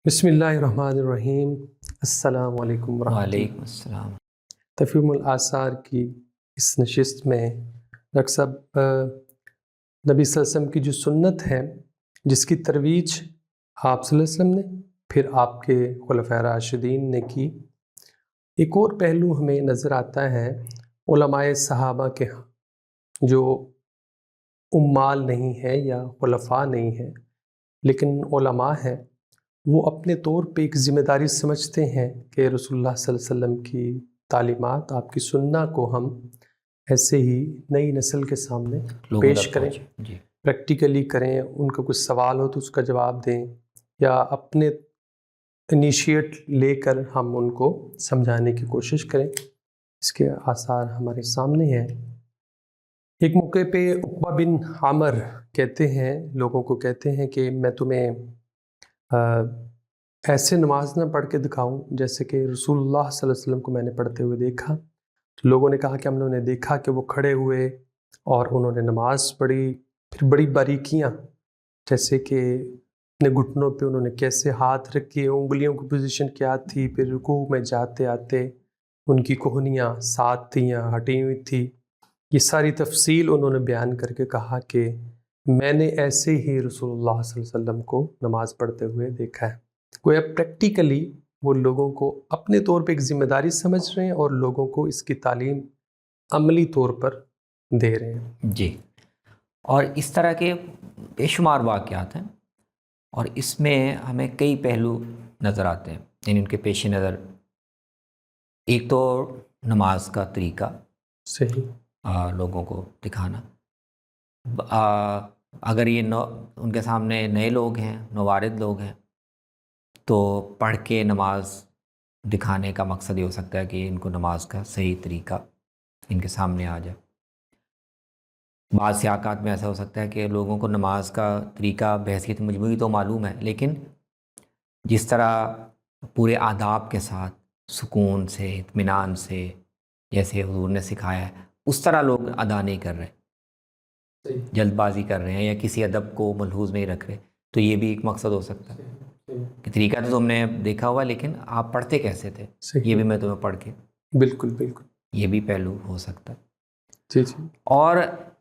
بسم اللہ الرحمن الرحیم۔ السلام علیکم ورحمۃ اللہ۔ وعلیکم السلام۔ تفہیم الآثار کی اس نشست میں ڈاکٹر صاحب نبی صلی اللہ علیہ وسلم کی جو سنت ہے جس کی ترویج آپ صلی اللہ علیہ وسلم نے پھر آپ کے خلفائے راشدین نے کی، ایک اور پہلو ہمیں نظر آتا ہے علماء صحابہ کے ہاں جو امال نہیں ہے یا خلفاء نہیں ہے لیکن علماء ہیں، وہ اپنے طور پہ ایک ذمہ داری سمجھتے ہیں کہ رسول اللہ صلی اللہ علیہ وسلم کی تعلیمات، آپ کی سنت کو ہم ایسے ہی نئی نسل کے سامنے پیش کریں، جی، پریکٹیکلی کریں، ان کا کوئی سوال ہو تو اس کا جواب دیں، یا اپنے انیشیٹ لے کر ہم ان کو سمجھانے کی کوشش کریں۔ اس کے آثار ہمارے سامنے ہیں۔ ایک موقع پہ عقبہ بن عامر کہتے ہیں، لوگوں کو کہتے ہیں کہ میں تمہیں ایسے نماز نہ پڑھ کے دکھاؤں جیسے کہ رسول اللہ صلی اللہ علیہ وسلم کو میں نے پڑھتے ہوئے دیکھا۔ تو لوگوں نے کہا کہ ہم نے دیکھا کہ وہ کھڑے ہوئے اور انہوں نے نماز پڑھی، پھر بڑی باریکیاں جیسے کہ اپنے گھٹنوں پہ انہوں نے کیسے ہاتھ رکھے، انگلیوں کی پوزیشن کیا تھی، پھر رکوع میں جاتے آتے ان کی کوہنیاں ساتھ تھیں یا ہٹی ہوئی تھی، یہ ساری تفصیل انہوں نے بیان کر کے کہا کہ میں نے ایسے ہی رسول اللہ صلی اللہ علیہ وسلم کو نماز پڑھتے ہوئے دیکھا ہے۔ گویا پریکٹیکلی وہ لوگوں کو اپنے طور پہ ایک ذمہ داری سمجھ رہے ہیں اور لوگوں کو اس کی تعلیم عملی طور پر دے رہے ہیں۔ جی، اور اس طرح کے بے شمار واقعات ہیں اور اس میں ہمیں کئی پہلو نظر آتے ہیں، یعنی ان کے پیش نظر ایک تو نماز کا طریقہ صحیح لوگوں کو دکھانا۔ اگر یہ ان کے سامنے نئے لوگ ہیں، نوارد لوگ ہیں، تو پڑھ کے نماز دکھانے کا مقصد یہ ہو سکتا ہے کہ ان کو نماز کا صحیح طریقہ ان کے سامنے آ جائے۔ بعض سیاقات میں ایسا ہو سکتا ہے کہ لوگوں کو نماز کا طریقہ بحیثیت مجموعی تو معلوم ہے، لیکن جس طرح پورے آداب کے ساتھ سکون سے، اطمینان سے، جیسے حضور نے سکھایا ہے، اس طرح لوگ ادا نہیں کر رہے، جلد بازی کر رہے ہیں یا کسی ادب کو ملحوظ نہیں رکھ رہے، تو یہ بھی ایک مقصد ہو سکتا ہے کہ طریقہ تو تم نے دیکھا ہوا لیکن آپ پڑھتے کیسے تھے، یہ بھی میں تمہیں پڑھ کے، بالکل بالکل یہ بھی پہلو ہو سکتا ہے۔ جی جی، اور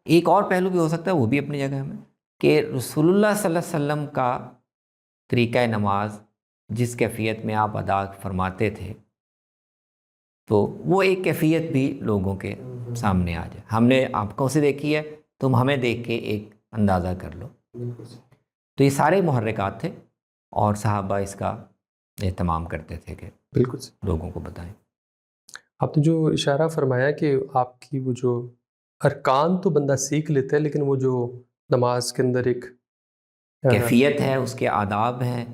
ایک اور پہلو بھی ہو سکتا ہے، وہ بھی اپنی جگہ میں، کہ رسول اللہ صلی اللہ علیہ وسلم کا طریقہ نماز جس کیفیت میں آپ ادا فرماتے تھے، تو وہ ایک کیفیت بھی لوگوں کے سامنے آ جائے۔ ہم نے آپ کو سے دیکھی ہے، تم ہمیں دیکھ کے ایک اندازہ کر لو۔ تو یہ سارے محرکات تھے اور صحابہ اس کا اہتمام کرتے تھے کہ بالکل لوگوں کو بتائیں۔ آپ نے جو اشارہ فرمایا کہ آپ کی وہ جو ارکان تو بندہ سیکھ لیتا ہے، لیکن وہ جو نماز کے اندر ایک کیفیت ہے، اس کے آداب ہیں،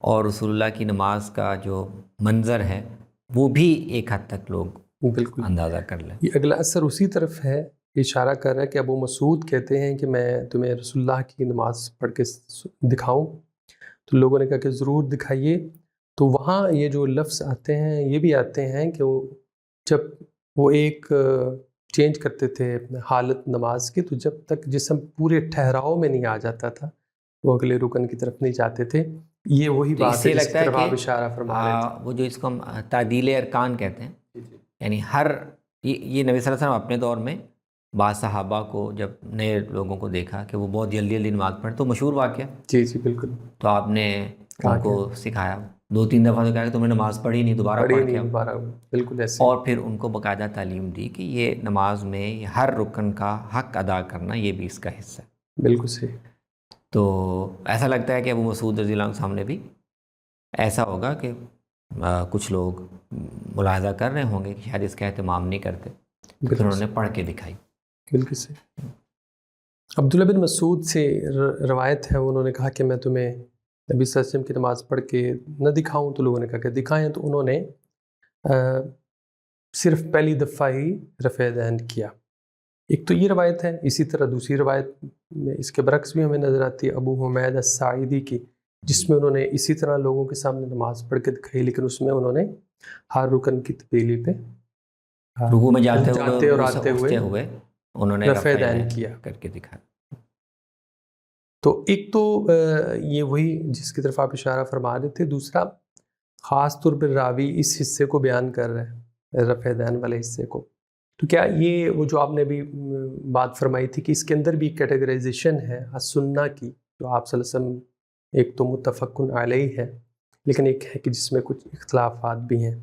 اور رسول اللہ کی نماز کا جو منظر ہے وہ بھی ایک حد تک لوگ بالکل اندازہ کر لیں۔ یہ اگلا اثر اسی طرف ہے، اشارہ کر رہا ہے کہ ابو مسعود کہتے ہیں کہ میں تمہیں رسول اللہ کی نماز پڑھ کے دکھاؤں، تو لوگوں نے کہا کہ ضرور دکھائیے۔ تو وہاں یہ جو لفظ آتے ہیں یہ بھی آتے ہیں کہ جب وہ ایک چینج کرتے تھے اپنے حالت نماز کی، تو جب تک جسم پورے ٹھہراؤ میں نہیں آ جاتا تھا وہ اگلے رکن کی طرف نہیں جاتے تھے۔ یہ وہی بات ہے جس کی طرف آپ اشارہ فرما رہے تھے۔ وہ جو اس کو ہم تعدیل ارکان کہتے ہیں، یعنی یہ نبی صلی اللہ علیہ وسلم اپنے دور میں بعض صحابہ کو جب نئے لوگوں کو دیکھا کہ وہ بہت جلدی جلدی نماز پڑھے، تو مشہور واقعہ، جی جی بالکل، تو آپ نے ان کو سکھایا، 2-3 دفعہ تو کہا کہ تم نے نماز پڑھی نہیں، دوبارہ پڑھ کے، بالکل ایسے، اور پھر ان کو باقاعدہ تعلیم دی کہ یہ نماز میں ہر رکن کا حق ادا کرنا یہ بھی اس کا حصہ ہے۔ بالکل صحیح۔ تو ایسا لگتا ہے کہ ابو مسعود رضی اللہ عنہ سامنے بھی ایسا ہوگا کہ کچھ لوگ ملاحظہ کر رہے ہوں گے کہ شاید اس کا اہتمام نہیں کرتے، پھر انہوں نے پڑھ کے دکھائی۔ بالکل صحیح۔ عبداللہ بن مسعود سے روایت ہے، انہوں نے کہا کہ میں تمہیں نبی صلی اللہ علیہ وسلم کی نماز پڑھ کے نہ دکھاؤں، تو لوگوں نے کہا کہ دکھائیں، تو انہوں نے صرف پہلی دفعہ ہی رفع دین کیا۔ ایک تو یہ روایت ہے، اسی طرح دوسری روایت میں اس کے برعکس بھی ہمیں نظر آتی ہے ابو حمید الساعدی کی، جس میں انہوں نے اسی طرح لوگوں کے سامنے نماز پڑھ کے دکھائی، لیکن اس میں انہوں نے ہر رکن کی تبدیلی پہ رکوع میں جاتے اور آتے ہوئے انہوں نے رفع دین کیا کر کے دکھایا۔ تو ایک تو یہ وہی جس کی طرف آپ اشارہ فرما رہے تھے، دوسرا خاص طور پر راوی اس حصے کو بیان کر رہے ہیں، رفع دین والے حصے کو، تو کیا یہ وہ جو آپ نے بھی بات فرمائی تھی کہ اس کے اندر بھی کیٹیگرائزیشن ہے السنہ کی، جو آپ صلی اللہ علیہ وسلم ایک تو متفق علیہ ہے، لیکن ایک ہے کہ جس میں کچھ اختلافات بھی ہیں؟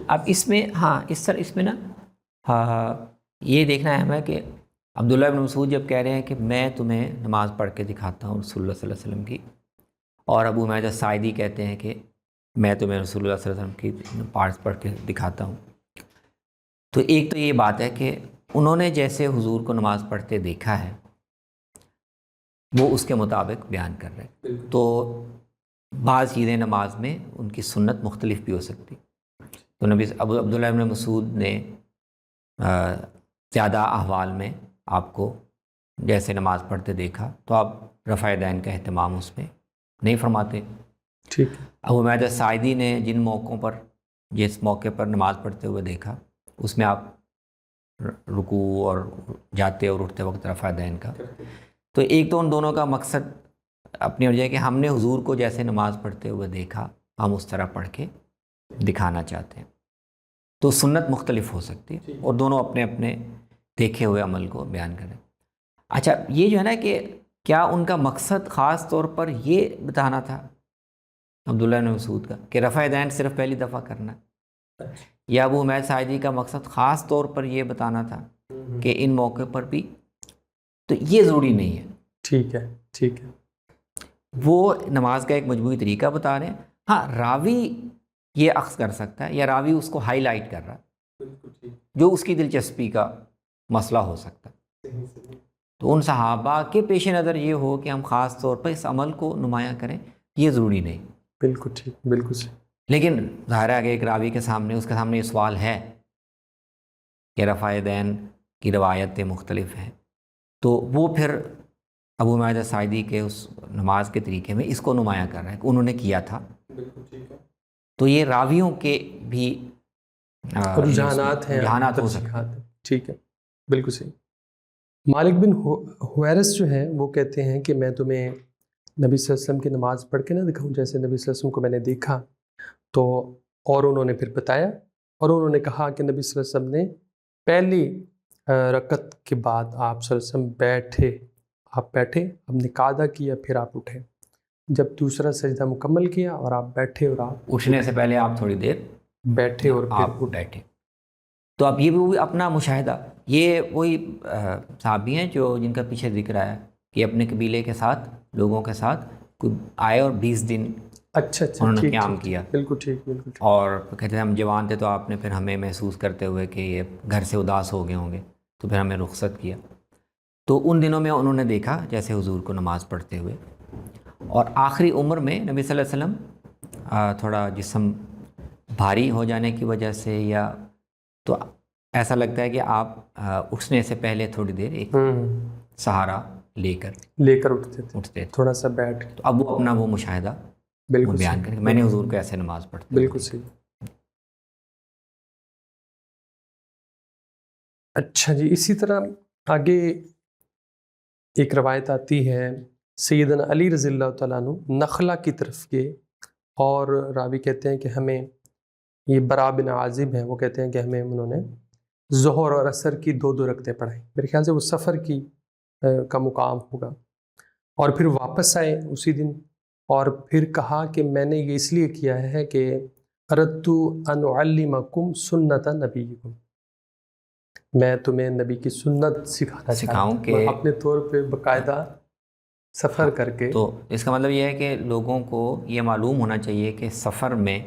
اب اس میں اس میں نا یہ دیکھنا اہم ہے کہ عبداللہ بن مسعود جب کہہ رہے ہیں کہ میں تمہیں نماز پڑھ کے دکھاتا ہوں رسول اللہ صلی اللہ علیہ وسلم کی، اور ابو عمیدہ ساعدی کہتے ہیں کہ میں تمہیں رسول اللہ صلی اللہ علیہ وسلم کی پارٹس پڑھ کے دکھاتا ہوں، تو ایک تو یہ بات ہے کہ انہوں نے جیسے حضور کو نماز پڑھتے دیکھا ہے وہ اس کے مطابق بیان کر رہے ہیں، تو بعض چیزیں نماز میں ان کی سنت مختلف بھی ہو سکتی، تو نبی عبداللہ بن مسعود نے زیادہ احوال میں آپ کو جیسے نماز پڑھتے دیکھا، تو آپ رفع دین کا اہتمام اس میں نہیں فرماتے۔ ٹھیک۔ ابو عمیدہ ساعدی نے جن موقعوں پر جس موقع پر نماز پڑھتے ہوئے دیکھا اس میں آپ رکوع اور جاتے اور اٹھتے وقت رفع دین کا، تو ایک تو ان دونوں کا مقصد اپنی وجہ ہے کہ ہم نے حضور کو جیسے نماز پڑھتے ہوئے دیکھا ہم اس طرح پڑھ کے دکھانا چاہتے ہیں، تو سنت مختلف ہو سکتی ہے اور دونوں اپنے اپنے دیکھے ہوئے عمل کو بیان کریں۔ اچھا، یہ جو ہے نا کہ کیا ان کا مقصد خاص طور پر یہ بتانا تھا عبداللہ بن مسعود کا کہ رفع دین صرف پہلی دفعہ کرنا ہے، یا ابو عمید ساعدی کا مقصد خاص طور پر یہ بتانا تھا کہ ان موقع پر بھی، تو یہ ضروری نہیں ہے۔ ٹھیک ہے، ٹھیک ہے، وہ نماز کا ایک مجموعی طریقہ بتا رہے ہیں، ہاں راوی یہ اخذ کر سکتا ہے یا راوی اس کو ہائی لائٹ کر رہا ہے جو اس کی دلچسپی کا مسئلہ ہو سکتا ہے، تو ان صحابہ کے پیش نظر یہ ہو کہ ہم خاص طور پر اس عمل کو نمایاں کریں، یہ ضروری نہیں۔ بالکل ٹھیک، بالکل صحیح۔ لیکن ظاہر ہے کہ ایک راوی کے سامنے اس کے سامنے یہ سوال ہے کہ رفع دین کی روایتیں مختلف ہیں، تو وہ پھر ابو عمیدہ ساعدی کے اس نماز کے طریقے میں اس کو نمایاں کر رہا ہے کہ انہوں نے کیا تھا، تو یہ راویوں کے بھی رجحانات ہیں، رجحانات ہو سکتے ہیں۔ ٹھیک ہے، بالکل صحیح۔ مالک بن حویرث جو ہیں وہ کہتے ہیں کہ میں تمہیں نبی صلی اللہ علیہ وسلم کی نماز پڑھ کے نہ دکھاؤں جیسے نبی صلی اللہ علیہ وسلم کو میں نے دیکھا، تو اور انہوں نے پھر بتایا، اور انہوں نے کہا کہ نبی صلی اللہ علیہ وسلم نے پہلی رکعت کے بعد آپ صلی اللہ علیہ وسلم آپ بیٹھے، آپ نے قعدہ کیا، پھر آپ اٹھے، جب دوسرا سجدہ مکمل کیا اور آپ بیٹھے، اور آپ اٹھنے سے پہلے آپ تھوڑی دیر بیٹھے اور آپ پھر بیٹھے، تو اب یہ بھی اپنا مشاہدہ، یہ وہی صحابی ہیں جو جن کا پیچھے ذکر آیا کہ اپنے قبیلے کے ساتھ لوگوں کے ساتھ آئے اور 20 دن اچھا انہوں نے قیام کیا، بالکل ٹھیک، بالکل ٹھیک، اور کہتے ہیں ہم جوان تھے تو آپ نے پھر ہمیں محسوس کرتے ہوئے کہ یہ گھر سے اداس ہو گئے ہوں گے تو پھر ہمیں رخصت کیا، تو ان دنوں میں انہوں نے دیکھا جیسے حضور کو نماز پڑھتے ہوئے، اور آخری عمر میں نبی صلی اللہ علیہ وسلم تھوڑا جسم بھاری ہو جانے کی وجہ سے یا تو ایسا لگتا ہے کہ آپ اٹھنے سے پہلے تھوڑی دیر ایک سہارا لے کر اٹھتے تھے، تھوڑا سا بیٹھ، تو اب وہ اپنا وہ مشاہدہ بالکل بیان کریں کہ میں نے حضور کو ایسے نماز پڑھتے بالکل صحیح۔ اچھا جی، اسی طرح آگے ایک روایت آتی ہے سیدنا علی رضی اللہ تعالیٰ عنہ نخلہ کی طرف کے، اور راوی کہتے ہیں کہ ہمیں یہ برا بن عازب ہیں، وہ کہتے ہیں کہ ہمیں انہوں نے ظہر اور عصر کی 2 رکعتیں پڑھائیں، میرے خیال سے وہ سفر کا مقام ہوگا، اور پھر واپس آئے اسی دن، اور پھر کہا کہ میں نے یہ اس لیے کیا ہے کہ اردت ان اعلمکم سنت نبیکم، میں تمہیں نبی کی سنت سکھاؤں کہ اپنے طور پہ باقاعدہ سفر کر کے، تو اس کا مطلب یہ ہے کہ لوگوں کو یہ معلوم ہونا چاہیے کہ سفر میں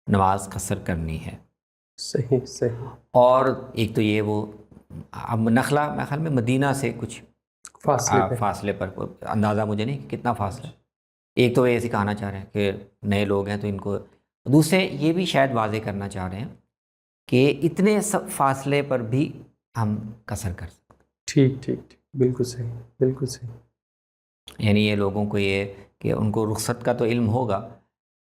نماز قصر کرنی ہے۔ صحیح۔ اور ایک تو یہ وہ اب نخلہ میرے خیال میں مدینہ سے کچھ فاصلے پر، اندازہ مجھے نہیں کتنا فاصلہ، ایک تو یہ سکھانا چاہ رہے ہیں کہ نئے لوگ ہیں تو ان کو، دوسرے یہ بھی شاید واضح کرنا چاہ رہے ہیں کہ اتنے فاصلے پر بھی ہم قصر کر سکتے۔ ٹھیک، بالکل صحیح۔ یعنی یہ لوگوں کو یہ کہ ان کو رخصت کا تو علم ہوگا،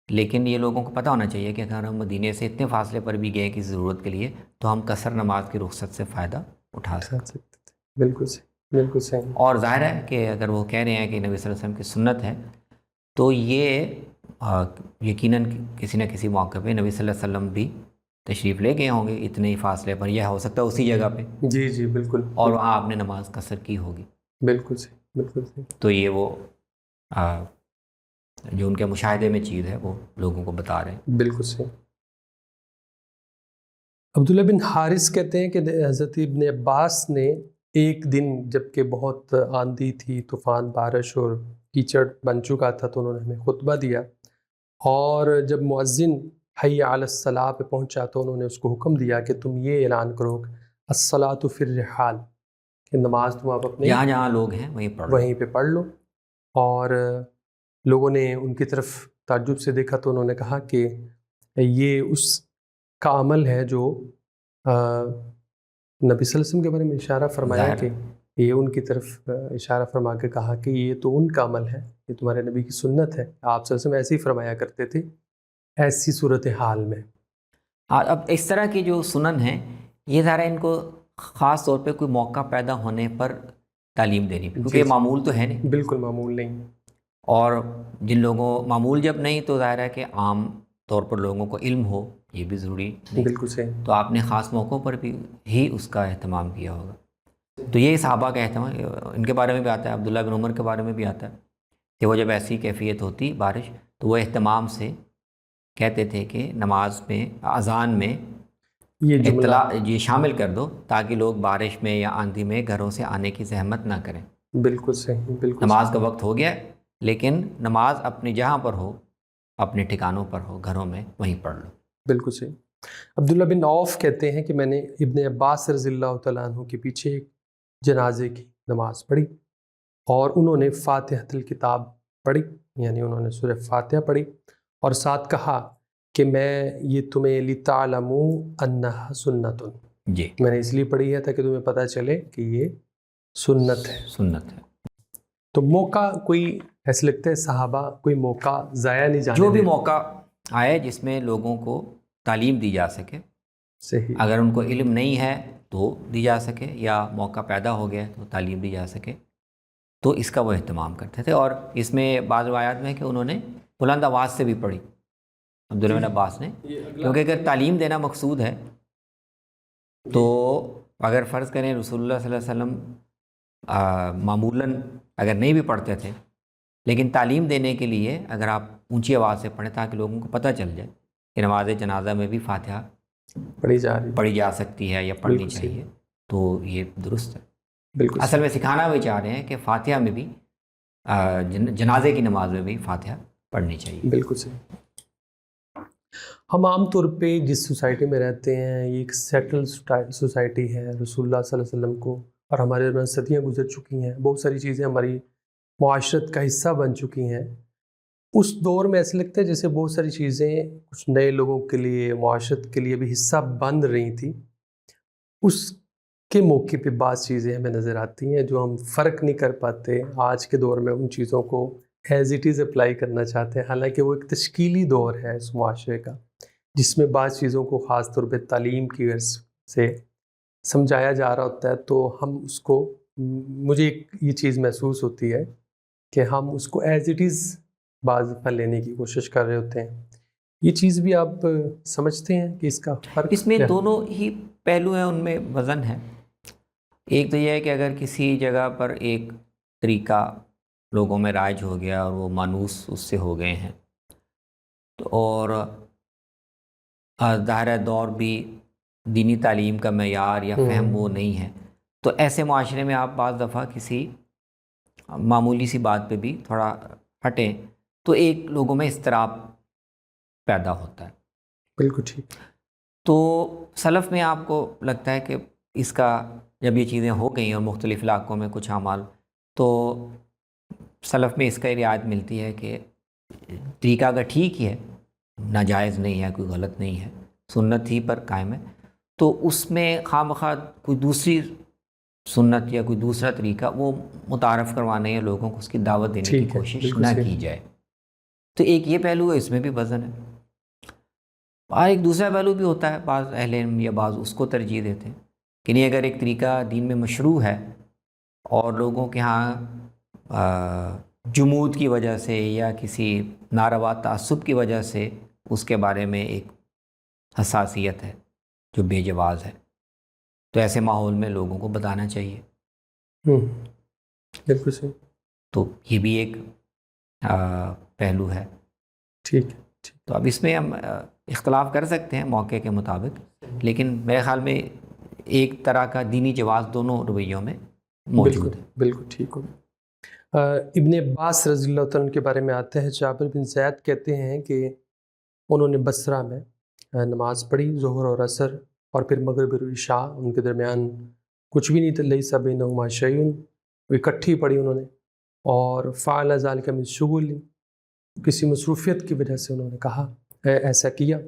لیکن یہ لوگوں کو پتہ ہونا چاہیے کہ اگر ہم مدینے سے اتنے فاصلے پر بھی گئے کسی ضرورت کے لیے تو ہم قصر نماز کی رخصت سے فائدہ اٹھا سکتے۔ بالکل صحیح۔ بالکل صحیح. اور ظاہر ہے کہ اگر وہ کہہ رہے ہیں کہ نبی صلی اللہ علیہ وسلم کی سنت ہے تو یہ یقیناً کسی نہ کسی موقع پہ نبی صلی اللہ علیہ وسلم بھی تشریف لے گئے ہوں گے اتنے ہی فاصلے پر، یہ ہو سکتا ہے اسی جگہ پہ، جی جی بالکل. اور وہاں آپ نے نماز قصر کی ہوگی. بالکل صحیح. بالکل صحیح. تو یہ وہ جو ان کے مشاہدے میں چیز ہے وہ لوگوں کو بتا رہے ہیں. بالکل صحیح. عبداللہ بن حارث کہتے ہیں کہ حضرت ابن عباس نے ایک دن جب کہ بہت آندھی تھی، طوفان، بارش اور کیچڑ بن چکا تھا، تو انہوں نے ہمیں خطبہ دیا، اور جب مؤذن حی علی الصلاۃ پہ پہنچا تو انہوں نے اس کو حکم دیا کہ تم یہ اعلان کرو کہ الصلاۃ فی الرحال، کہ نماز تم آپ اپنے جہاں جہاں لوگ ہیں وہیں پہ پڑھ لو. اور لوگوں نے ان کی طرف تعجب سے دیکھا تو انہوں نے کہا کہ یہ اس کا عمل ہے جو نبی صلی اللہ علیہ وسلم کے بارے میں اشارہ فرمایا ظاہر کہ یہ ان کی طرف اشارہ فرما کے کہا کہ یہ تو ان کا عمل ہے، یہ تمہارے نبی کی سنت ہے، آپ صلی اللہ علیہ وسلم ایسے ہی فرمایا کرتے تھے ایسی صورتحال میں. اب اس طرح کی جو سنن ہیں یہ ظاہر ہے ان کو خاص طور پہ کوئی موقع پیدا ہونے پر تعلیم دینی پڑی، کیونکہ یہ معمول تو ہے نہیں. بالکل معمول نہیں. اور جن لوگوں معمول جب نہیں تو ظاہر ہے کہ عام طور پر لوگوں کو علم ہو یہ بھی ضروری نہیں. بالکل صحیح. تو آپ نے خاص موقعوں پر بھی ہی اس کا اہتمام کیا ہوگا. تو یہ صحابہ کا اہتمام ان کے بارے میں بھی آتا ہے، عبداللہ بن عمر کے بارے میں بھی آتا ہے کہ وہ جب ایسی کیفیت ہوتی بارش تو وہ اہتمام سے کہتے تھے کہ نماز میں اذان میں یہ اطلاع یہ شامل کر دو تاکہ لوگ بارش میں یا آندھی میں گھروں سے آنے کی زحمت نہ کریں. بالکل صحیح. بالکل نماز کا وقت ہو گیا لیکن نماز اپنی جہاں پر ہو، اپنے ٹھکانوں پر ہو، گھروں میں، وہیں پڑھ لو. بالکل صحیح. عبداللہ بن عوف کہتے ہیں کہ میں نے ابن عباس رضی اللہ تعالیٰ عنہ کے پیچھے ایک جنازے کی نماز پڑھی، اور انہوں نے فاتحۃ الکتاب پڑھی، یعنی انہوں نے سورہ فاتحہ پڑھی، اور ساتھ کہا کہ میں یہ تمہیں لِتَعْلَمُوا أَنَّهَا سُنَّةٌ، جی میں نے اس لیے پڑھی ہے تاکہ تمہیں پتہ چلے کہ یہ سنت ہے. سنت ہے. تو موقع کوئی ایسے لگتا ہے صحابہ کوئی موقع ضائع نہیں جانے جو بھی دیتے. موقع آئے جس میں لوگوں کو تعلیم دی جا سکے، صحیح. اگر ان کو علم نہیں ہے تو دی جا سکے، یا موقع پیدا ہو گیا تو تعلیم دی جا سکے، تو اس کا وہ اہتمام کرتے تھے. اور اس میں بعض روایات میں کہ انہوں نے بلند آواز سے بھی پڑھی عبداللہ بن عباس نے، کیونکہ اگر تعلیم دینا مقصود ہے تو اگر فرض کریں رسول اللہ صلی اللہ علیہ وسلم معمولاً اگر نہیں بھی پڑھتے تھے لیکن تعلیم دینے کے لیے اگر آپ اونچی آواز سے پڑھیں تاکہ لوگوں کو پتہ چل جائے کہ نماز جنازہ میں بھی فاتحہ پڑھی جا سکتی ہے یا پڑھنی چاہیے، تو یہ درست ہے. بالکل اصل میں سکھانا بھی چاہ رہے ہیں کہ فاتحہ میں بھی جنازے کی نماز میں بھی فاتحہ پڑھنی چاہیے. بالکل صحیح. ہم عام طور پہ جس سوسائٹی میں رہتے ہیں یہ ایک سیٹل سوسائٹی ہے، رسول اللہ صلی اللہ علیہ وسلم کو اور ہمارے درمیان صدیاں گزر چکی ہیں، بہت ساری چیزیں ہماری معاشرت کا حصہ بن چکی ہیں. اس دور میں ایسے لگتا ہے جیسے بہت ساری چیزیں کچھ نئے لوگوں کے لیے، معاشرت کے لیے بھی حصہ بن رہی تھی. اس کے موقع پہ بعض چیزیں ہمیں نظر آتی ہیں جو ہم فرق نہیں کر پاتے آج کے دور میں، ان چیزوں کو ایز اٹ از اپلائی کرنا چاہتے ہیں، حالانکہ وہ ایک تشکیلی دور ہے اس معاشرے کا جس میں بعض چیزوں کو خاص طور پہ تعلیم کی غرض سے سمجھایا جا رہا ہوتا ہے. تو ہم اس کو، مجھے یہ چیز محسوس ہوتی ہے کہ ہم اس کو ایز اٹ از بعض دفعہ لینے کی کوشش کر رہے ہوتے ہیں. یہ چیز بھی آپ سمجھتے ہیں کہ اس کا فرق؟ اس میں دونوں ہی پہلو ہیں، ان میں وزن ہے. ایک تو یہ ہے کہ اگر کسی جگہ پر ایک طریقہ لوگوں میں رائج ہو گیا اور وہ مانوس اس سے ہو گئے ہیں، تو اور ظاہر دور بھی دینی تعلیم کا معیار یا فہم وہ نہیں ہے، تو ایسے معاشرے میں آپ بعض دفعہ کسی معمولی سی بات پہ بھی تھوڑا ہٹیں تو ایک لوگوں میں اضطراب پیدا ہوتا ہے. بالکل ٹھیک. تو سلف میں آپ کو لگتا ہے کہ اس کا جب یہ چیزیں ہو گئیں اور مختلف علاقوں میں کچھ اعمال، تو سلف میں اس کا رعایت ملتی ہے کہ طریقہ اگر ٹھیک ہی ہے، ناجائز نہیں ہے، کوئی غلط نہیں ہے، سنت ہی پر قائم ہے، تو اس میں خواہ مخواہ کوئی دوسری سنت یا کوئی دوسرا طریقہ وہ متعارف کروانے یا لوگوں کو اس کی دعوت دینے کی کوشش نہ کی جائے. تو ایک یہ پہلو ہے، اس میں بھی وزن ہے. اور ایک دوسرا پہلو بھی ہوتا ہے، بعض اہل علم یا بعض اس کو ترجیح دیتے ہیں کہ نہیں، اگر ایک طریقہ دین میں مشروع ہے اور لوگوں کے ہاں جمود کی وجہ سے یا کسی ناروا تعصب کی وجہ سے اس کے بارے میں ایک حساسیت ہے جو بے جواز ہے، تو ایسے ماحول میں لوگوں کو بتانا چاہیے۔ بالکل صحیح۔ تو یہ بھی ایک پہلو ہے۔ ٹھیک ہے۔ تو اب اس میں ہم اختلاف کر سکتے ہیں موقع کے مطابق، لیکن میرے خیال میں ایک طرح کا دینی جواز دونوں رویوں میں موجود ہے۔ بالکل ٹھیک ہو۔ ابن عباس رضی اللہ تعالیٰ کے بارے میں آتے ہیں، جابر بن زید کہتے ہیں کہ انہوں نے بصرہ میں نماز پڑھی، ظہر اور عصر، اور پھر مغرب اور عشاء، ان کے درمیان کچھ بھی نہیں تھا، لیس بینہما شیء، وہ اکٹھی پڑھی انہوں نے، اور فعل ذلک من شغل، کسی مصروفیت کی وجہ سے انہوں نے کہا ایسا کیا،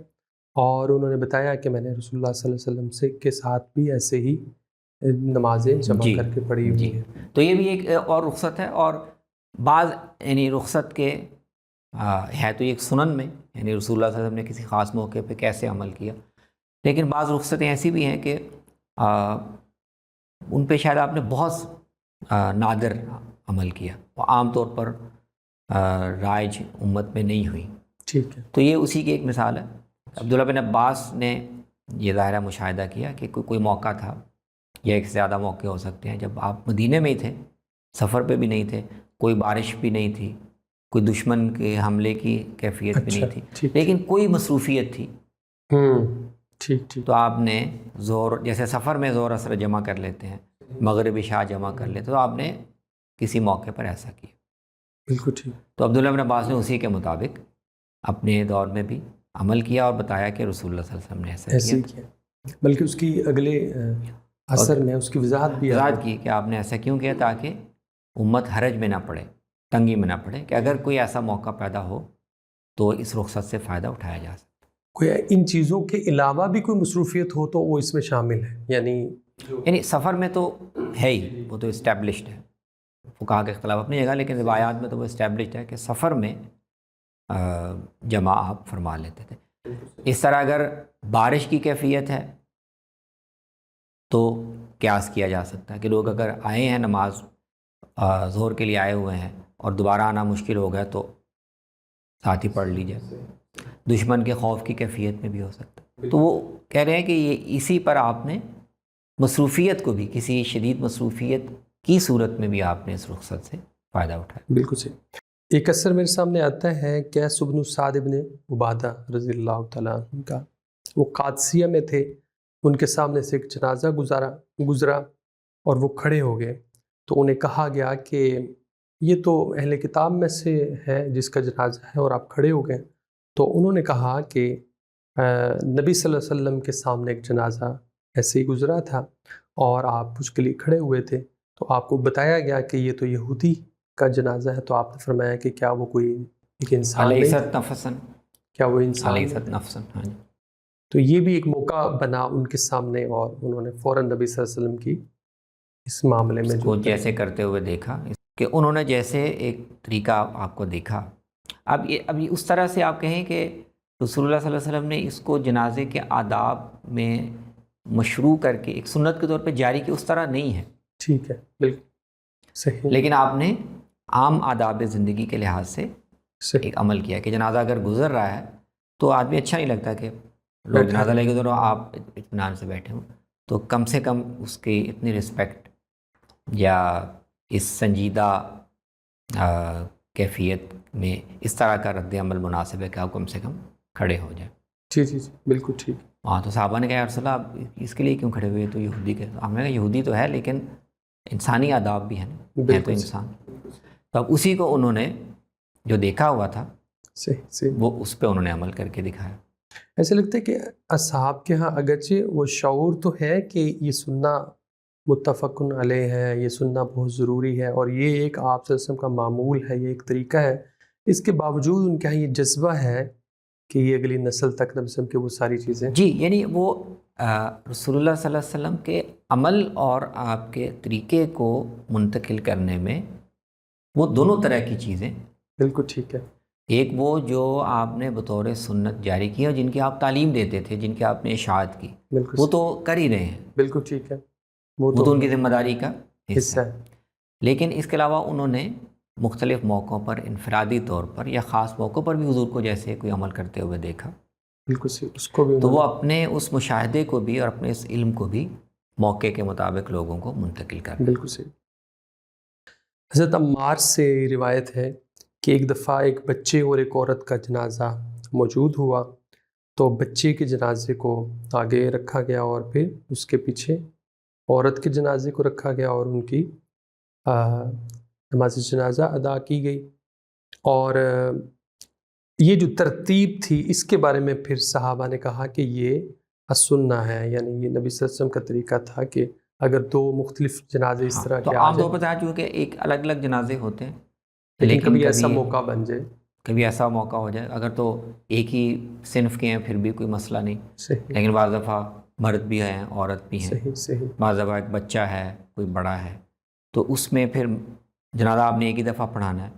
اور انہوں نے بتایا کہ میں نے رسول اللہ صلی اللہ علیہ وسلم کے ساتھ بھی ایسے ہی نمازیں جمع کر کے پڑھی ہوئی ہیں۔ تو یہ بھی ایک اور رخصت ہے، اور بعض یعنی رخصت کے ہے تو ایک سنن میں، یعنی رسول اللہ صلی اللہ علیہ وسلم نے کسی خاص موقع پہ کیسے عمل کیا، لیکن بعض رخصتیں ایسی بھی ہیں کہ ان پہ شاید آپ نے بہت نادر عمل کیا، وہ عام طور پر رائج امت میں نہیں ہوئی۔ ٹھیک ہے۔ تو یہ اسی کی ایک مثال ہے۔ عبداللہ بن عباس نے یہ ظاہرہ مشاہدہ کیا کہ کوئی موقع تھا، یا ایک سے زیادہ موقع ہو سکتے ہیں، جب آپ مدینے میں ہی تھے، سفر پہ بھی نہیں تھے، کوئی بارش بھی نہیں تھی، کوئی دشمن کے حملے کی کیفیت بھی نہیں تھی، لیکن کوئی مصروفیت تھی۔ ٹھیک۔ تو آپ نے زور، جیسے سفر میں زور اثر جمع کر لیتے ہیں، مغرب عشاء جمع کر لیتے، تو آپ نے کسی موقع پر ایسا کیا۔ بالکل ٹھیک۔ تو عبداللہ بن عباس نے اسی کے مطابق اپنے دور میں بھی عمل کیا اور بتایا کہ رسول اللہ صلی اللہ علیہ وسلم نے ایسا کیا، بلکہ اس کی اگلے اثر میں اس کی وضاحت بھی کی کہ آپ نے ایسا کیوں کیا، تاکہ امت حرج میں نہ پڑے، تنگی میں نہ پڑے، کہ اگر کوئی ایسا موقع پیدا ہو تو اس رخصت سے فائدہ اٹھایا جا سکتا۔ کوئی ان چیزوں کے علاوہ بھی کوئی مصروفیت ہو تو وہ اس میں شامل ہے، یعنی سفر میں تو ہے ہی، وہ تو اسٹیبلشڈ ہے، فقہا کے اختلاف اپنی جگہ، لیکن روایات میں تو وہ اسٹیبلشڈ ہے کہ سفر میں جمع آپ فرما لیتے تھے۔ اس طرح اگر بارش کی کیفیت ہے تو قیاس کیا جا سکتا ہے کہ لوگ اگر آئے ہیں نماز ظہر کے لیے آئے ہوئے ہیں اور دوبارہ آنا مشکل ہو گیا تو ساتھ ہی پڑھ لیجیے۔ دشمن کے خوف کی کیفیت میں بھی ہو سکتا ہے۔ تو وہ کہہ رہے ہیں کہ یہ اسی پر آپ نے مصروفیت کو بھی، کسی شدید مصروفیت کی صورت میں بھی آپ نے اس رخصت سے فائدہ اٹھایا۔ بالکل صحیح۔ ایک اثر میرے سامنے آتا ہے قیس بن سعد بن عبادہ رضی اللہ تعالیٰ عنہ کا، وہ قادسیہ میں تھے، ان کے سامنے سے ایک جنازہ گزرا اور وہ کھڑے ہو گئے، تو انہیں کہا گیا کہ یہ تو اہل کتاب میں سے ہے جس کا جنازہ ہے اور آپ کھڑے ہو گئے۔ تو انہوں نے کہا کہ نبی صلی اللہ علیہ وسلم کے سامنے ایک جنازہ ایسے ہی گزرا تھا اور آپ اس کے لیے کھڑے ہوئے تھے، تو آپ کو بتایا گیا کہ یہ تو یہودی کا جنازہ ہے، تو آپ نے فرمایا کہ کیا وہ کوئی ایک انسان نہیں؟ کیا وہ انسان؟ ہاں جی۔ تو یہ بھی ایک موقع بنا ان کے سامنے، اور انہوں نے فوراً نبی صلی اللہ علیہ وسلم کی اس معاملے میں جو جیسے کرتے ہوئے دیکھا، کہ انہوں نے جیسے ایک طریقہ آپ کو دیکھا۔ اب یہ اس طرح سے آپ کہیں کہ رسول اللہ صلی اللہ علیہ وسلم نے اس کو جنازے کے آداب میں مشروع کر کے ایک سنت کے طور پہ جاری کی، اس طرح نہیں ہے۔ ٹھیک ہے، بالکل صحیح۔ لیکن آپ نے عام آداب زندگی کے لحاظ سے ایک عمل کیا کہ جنازہ اگر گزر رہا ہے تو آدمی اچھا نہیں لگتا کہ لوگ جنازہ لے کے دونوں آپ اطمینان سے بیٹھے ہوں، تو کم سے کم اس کی اتنی رسپیکٹ یا اس سنجیدہ کیفیت میں اس طرح کا رد عمل مناسب ہے کہ آپ کم سے کم کھڑے ہو جائیں۔ جی بالکل ٹھیک۔ وہاں تو صحابہ نے کہا یا رسول اللہ آپ اس کے لیے کیوں کھڑے ہوئے، تو یہودی کے، ہم نے کہا یہودی تو ہے لیکن انسانی آداب بھی ہیں، ہے تو انسان۔ تو اب اسی کو انہوں نے جو دیکھا ہوا تھا صحیح وہ اس پہ انہوں نے عمل کر کے دکھایا۔ ایسے لگتا ہے کہ اصحاب کے ہاں اگرچہ وہ شعور تو ہے کہ یہ سننا متفق علیہ ہے، یہ سننا بہت ضروری ہے، اور یہ ایک آپ صلی اللہ علیہ وسلم کا معمول ہے، یہ ایک طریقہ ہے، اس کے باوجود ان کے یہاں یہ جذبہ ہے کہ یہ اگلی نسل تک نبی وسلم کے وہ ساری چیزیں جی، یعنی وہ رسول اللہ صلی اللہ علیہ وسلم کے عمل اور آپ کے طریقے کو منتقل کرنے میں وہ دونوں طرح کی چیزیں۔ بالکل ٹھیک ہے۔ ایک وہ جو آپ نے بطور سنت جاری کی اور جن کی آپ تعلیم دیتے تھے، جن کی آپ نے اشاعت کی، وہ تو کر ہی رہے ہیں، بالکل ٹھیک ہے، وہ تو ان کی ذمہ داری کا حصہ ہے۔ لیکن اس کے علاوہ انہوں نے مختلف موقعوں پر انفرادی طور پر یا خاص موقعوں پر بھی حضور کو جیسے کوئی عمل کرتے ہوئے دیکھا، بالکل صحیح، اس کو بھی تو وہ اپنے اس مشاہدے کو بھی اور اپنے اس علم کو بھی موقع کے مطابق لوگوں کو منتقل کر. بالکل صحیح. حضرت عمار سے روایت ہے کہ ایک دفعہ ایک بچے اور ایک عورت کا جنازہ موجود ہوا، تو بچے کے جنازے کو آگے رکھا گیا اور پھر اس کے پیچھے عورت کے جنازے کو رکھا گیا اور ان کی نماز جنازہ ادا کی گئی. اور یہ جو ترتیب تھی اس کے بارے میں پھر صحابہ نے کہا کہ یہ السنہ ہے، یعنی یہ نبی صلی اللہ علیہ وسلم کا طریقہ تھا کہ اگر دو مختلف جنازے اس طرح تو کے عام طور پر چاہا چونکہ ایک الگ الگ جنازے ہوتے ہیں، لیکن کبھی ایسا موقع بن جائے، کبھی ایسا موقع ہو جائے، اگر تو ایک ہی صنف کے ہیں پھر بھی کوئی مسئلہ نہیں، صحیح، لیکن بعض دفعہ مرد بھی ہیں عورت بھی ہیں، صحیح صحیح، بعض دفعہ ایک بچہ ہے کوئی بڑا ہے، تو اس میں پھر جنازہ آپ نے ایک ہی دفعہ پڑھانا ہے،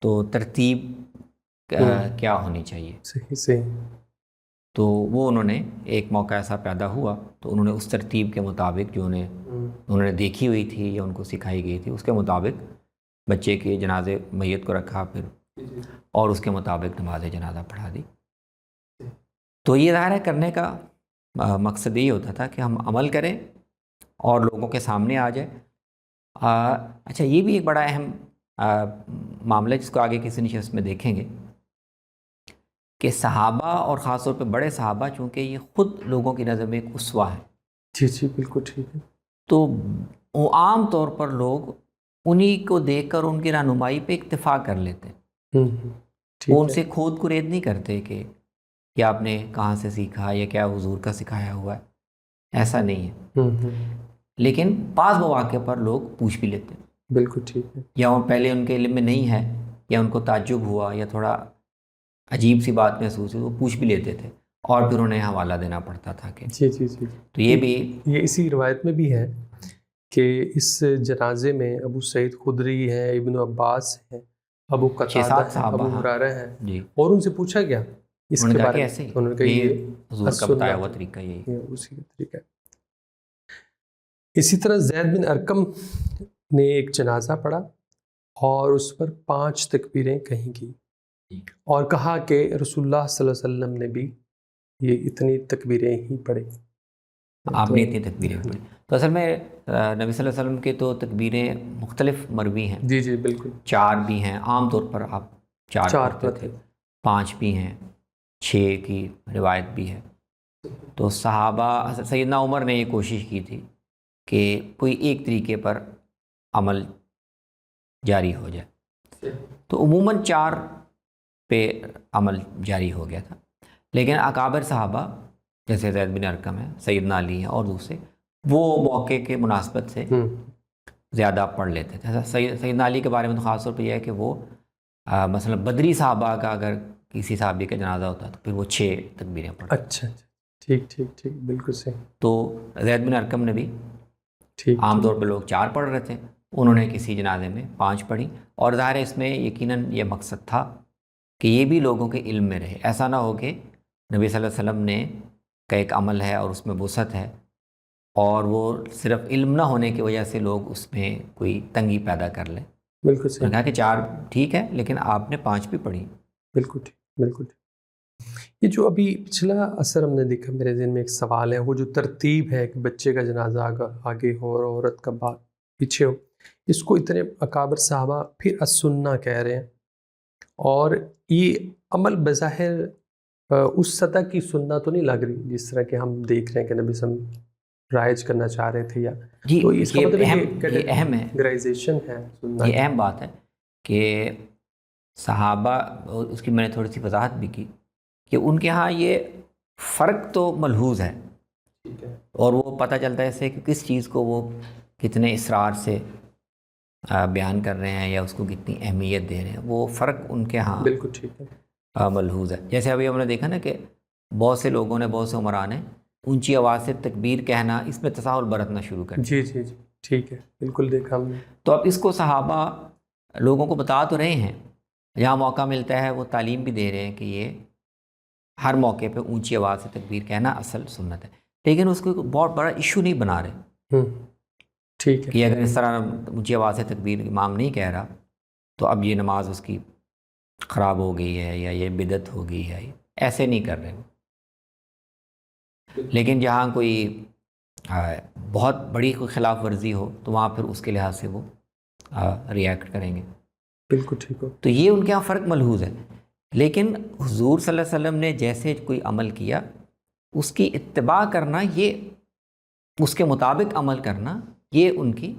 تو ترتیب کیا ہونی چاہیے. صحیح صحیح. تو وہ انہوں نے ایک موقع ایسا پیدا ہوا تو انہوں نے اس ترتیب کے مطابق جو انہوں نے دیکھی ہوئی تھی یا ان کو سکھائی گئی تھی اس کے مطابق بچے کے جنازے میت کو رکھا پھر اور اس کے مطابق نماز جنازہ پڑھا دی. تو یہ ظاہر ہے کرنے کا مقصد یہی ہوتا تھا کہ ہم عمل کریں اور لوگوں کے سامنے آ جائے. اچھا، یہ بھی ایک بڑا اہم معاملہ جس کو آگے کسی نشست میں دیکھیں گے کہ صحابہ اور خاص طور پہ بڑے صحابہ چونکہ یہ خود لوگوں کی نظر میں ایک اسوہ ہے. جی جی بالکل ٹھیک ہے. تو عام طور پر لوگ انہی کو دیکھ کر ان کی رہنمائی پہ اکتفا کر لیتے ہیں، وہ ان سے کھود کرید نہیں کرتے کہ آپ نے کہاں سے سیکھا یا کیا حضور کا سکھایا ہوا ہے، ایسا نہیں ہے. لیکن بعض مواقع پر لوگ پوچھ بھی لیتے ہیں، بالکل ٹھیک ہے، یا وہ پہلے ان کے علم میں نہیں ہے یا ان کو تعجب ہوا یا تھوڑا عجیب سی بات محسوس ہوئی، وہ پوچھ بھی لیتے تھے اور پھر انہیں حوالہ دینا پڑتا تھا کہ جی جی جی. تو یہ بھی یہ اسی روایت میں بھی ہے کہ اس جنازے میں ابو سعید خدری ہیں، ابن عباس ہیں، ابو قتادہ ہیں، ابو ہریرہ ہیں، جی، اور ان سے پوچھا گیا اس کے بارے میں، انہوں نے کہا یہ حضور کا بتایا ہوا طریقہ یہی اسی کا طریقہ ہے. اسی طرح زید بن ارقم نے ایک جنازہ پڑھا اور اس پر 5 تکبیریں کہیں کی اور کہا کہ رسول اللہ صلی اللہ علیہ وسلم نے بھی یہ اتنی تکبیریں ہی پڑھی، آپ نے اتنی تکبیریں پڑھی. تو اصل میں نبی صلی اللہ علیہ وسلم کے تو تکبیریں مختلف مروی ہیں. جی جی بالکل. 4 بھی ہیں، عام طور پر آپ 4 پڑھتے تھے، 5 بھی ہیں، 6 کی روایت بھی ہے. تو صحابہ سیدنا عمر نے یہ کوشش کی تھی کہ کوئی ایک طریقے پر عمل جاری ہو جائے، تو عموماً 4 پہ عمل جاری ہو گیا تھا. لیکن اکابر صحابہ جیسے زید بن ارقم ہے، سیدنا علی ہیں اور دوسرے، وہ موقع کے مناسبت سے زیادہ پڑھ لیتے تھے. سیدنا علی کے بارے میں تو خاص طور پہ یہ ہے کہ وہ مثلا بدری صحابہ کا اگر کسی صحابی کا جنازہ ہوتا تو پھر وہ 6 تکبیریں پڑھتے. اچھا ٹھیک ٹھیک ٹھیک، بالکل صحیح. تو زید بن ارقم نے بھی عام طور پہ لوگ 4 پڑھ رہے تھے، انہوں نے کسی جنازے میں 5 پڑھی، اور ظاہر ہے اس میں یقیناً یہ مقصد تھا کہ یہ بھی لوگوں کے علم میں رہے. ایسا نہ ہو کہ نبی صلی اللہ علیہ وسلم نے کا ایک عمل ہے اور اس میں وسعت ہے اور وہ صرف علم نہ ہونے کی وجہ سے لوگ اس میں کوئی تنگی پیدا کر لیں. بالکل صحیح. کہا کہ 4 ٹھیک ہے لیکن آپ نے 5 بھی پڑھی. بالکل ٹھیک، بالکل ٹھیک. یہ جو ابھی پچھلا اثر ہم نے دیکھا، میرے ذہن میں ایک سوال ہے، وہ جو ترتیب ہے کہ بچے کا جنازہ آگے ہو اور عورت کا بعد پیچھے ہو، اس کو اتنے اکابر صحابہ پھر السنہ کہہ رہے ہیں، اور یہ عمل بظاہر اس سطح کی سننا تو نہیں لگ رہی جس طرح کہ ہم دیکھ رہے ہیں کہ نبی صلی اللہ علیہ وسلم رائج کرنا چاہ رہے تھے. یا جی، تو اس کا مطلب یہ اہم ہے، گرائزیشن ہے، یہ اہم بات ہے کہ صحابہ، اس کی میں نے تھوڑی سی وضاحت بھی کی کہ ان کے ہاں یہ فرق تو ملحوظ ہے، اور وہ پتہ چلتا ہے اس سے کہ کس چیز کو وہ کتنے اصرار سے بیان کر رہے ہیں یا اس کو کتنی اہمیت دے رہے ہیں. وہ فرق ان کے ہاں بالکل ٹھیک ہے، ملحوظ ہے. جیسے ابھی ہم نے دیکھا نا کہ بہت سے لوگوں نے، بہت سے عمرا نے اونچی آواز سے تکبیر کہنا، اس میں تساہل برتنا شروع کر دیا. جی جی جی ٹھیک ہے، بالکل دیکھا ہم نے. تو اب اس کو صحابہ لوگوں کو بتا تو رہے ہیں، جہاں موقع ملتا ہے وہ تعلیم بھی دے رہے ہیں کہ یہ ہر موقع پہ اونچی آواز سے تکبیر کہنا اصل سنت ہے، لیکن اس کو بہت بڑا ایشو نہیں بنا رہے. ٹھیک ہے، کہ اگر اس طرح اونچی آواز سے تکبیر امام نہیں کہہ رہا تو اب یہ نماز اس کی خراب ہو گئی ہے یا یہ بدعت ہو گئی ہے، ایسے نہیں کر رہے وہ۔ لیکن جہاں کوئی بہت بڑی کوئی خلاف ورزی ہو تو وہاں پھر اس کے لحاظ سے وہ ریئیکٹ کریں گے۔ بالکل ٹھیک ہو، تو یہ ان کے یہاں فرق ملحوظ ہے۔ لیکن حضور صلی اللہ علیہ وسلم نے جیسے کوئی عمل کیا اس کی اتباع کرنا، یہ اس کے مطابق عمل کرنا، یہ ان کی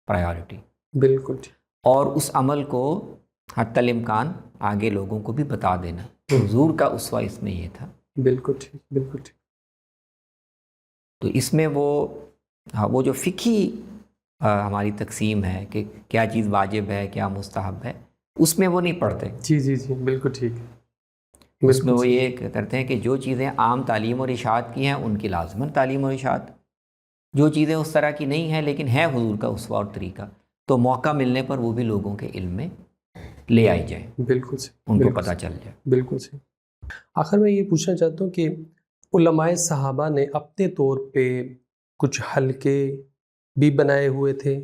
پرائیورٹی، بالکل ٹھیک، اور اس عمل کو حتی الامکان آگے لوگوں کو بھی بتا دینا۔ حضور کا اسوہ اس میں یہ تھا۔ بالکل ٹھیک، بالکل ٹھیک، تو اس میں وہ جو فقہی ہماری تقسیم ہے کہ کیا چیز واجب ہے کیا مستحب ہے، اس میں وہ نہیں پڑھتے۔ جی جی جی، بالکل ٹھیک، اس میں بالکل وہ یہ کرتے ہیں کہ جو چیزیں عام تعلیم اور اشاعت کی ہیں ان کی لازماً تعلیم اور اشاعت، جو چیزیں اس طرح کی نہیں ہیں لیکن ہیں حضور کا اسوہ اور طریقہ، تو موقع ملنے پر وہ بھی لوگوں کے علم میں لے آئی جائیں، بالکل صحیح، ان کو بالکل پتہ چل جائے۔ بالکل صحیح۔ آخر میں یہ پوچھنا چاہتا ہوں کہ علماء صحابہ نے اپنے طور پہ کچھ حلقے بھی بنائے ہوئے تھے،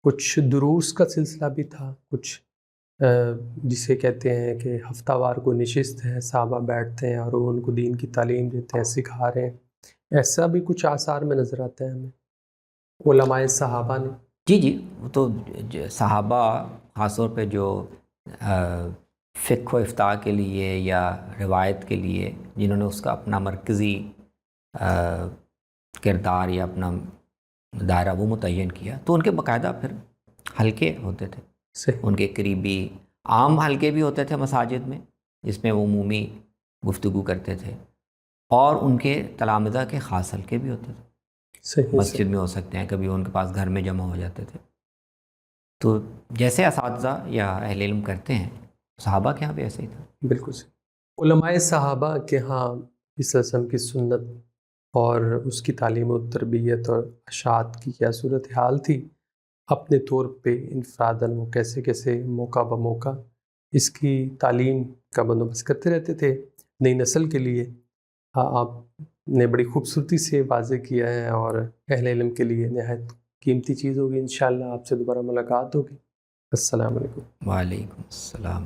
کچھ دروس کا سلسلہ بھی تھا، کچھ جسے کہتے ہیں کہ ہفتہ وار کو نشست ہے، صحابہ بیٹھتے ہیں اور وہ ان کو دین کی تعلیم دیتے ہیں، سکھا رہے ہیں، ایسا بھی کچھ آثار میں نظر آتا ہے ہمیں علماء صحابہ نے؟ جی جی، وہ تو صحابہ خاص طور پہ جو فقہ و افتاء کے لیے یا روایت کے لیے جنہوں نے اس کا اپنا مرکزی کردار یا اپنا دائرہ وہ متعین کیا، تو ان کے باقاعدہ پھر حلقے ہوتے تھے، صحیح، ان کے قریبی عام حلقے بھی ہوتے تھے مساجد میں جس میں وہ عمومی گفتگو کرتے تھے، اور ان کے تلامذہ کے خاص حلقے بھی ہوتے تھے، صحیح، مسجد میں ہو سکتے ہیں، کبھی ان کے پاس گھر میں جمع ہو جاتے تھے۔ تو جیسے اساتذہ یا اہل علم کرتے ہیں، صحابہ کے ہاں بھی ایسے ہی تھا۔ بالکل صحیح۔ علماء صحابہ کے ہاں اس قسم کی سنت اور اس کی تعلیم و تربیت اور اشاعت کی کیا صورتحال تھی، اپنے طور پہ انفراداً وہ کیسے کیسے موقع بموقع اس کی تعلیم کا بندوبست کرتے رہتے تھے نئی نسل کے لیے۔ آپ نے بڑی خوبصورتی سے واضح کیا ہے اور اہل علم کے لیے نہایت قیمتی چیز ہوگی۔ انشاءاللہ آپ سے دوبارہ ملاقات ہوگی۔ السلام علیکم۔ وعلیکم السلام۔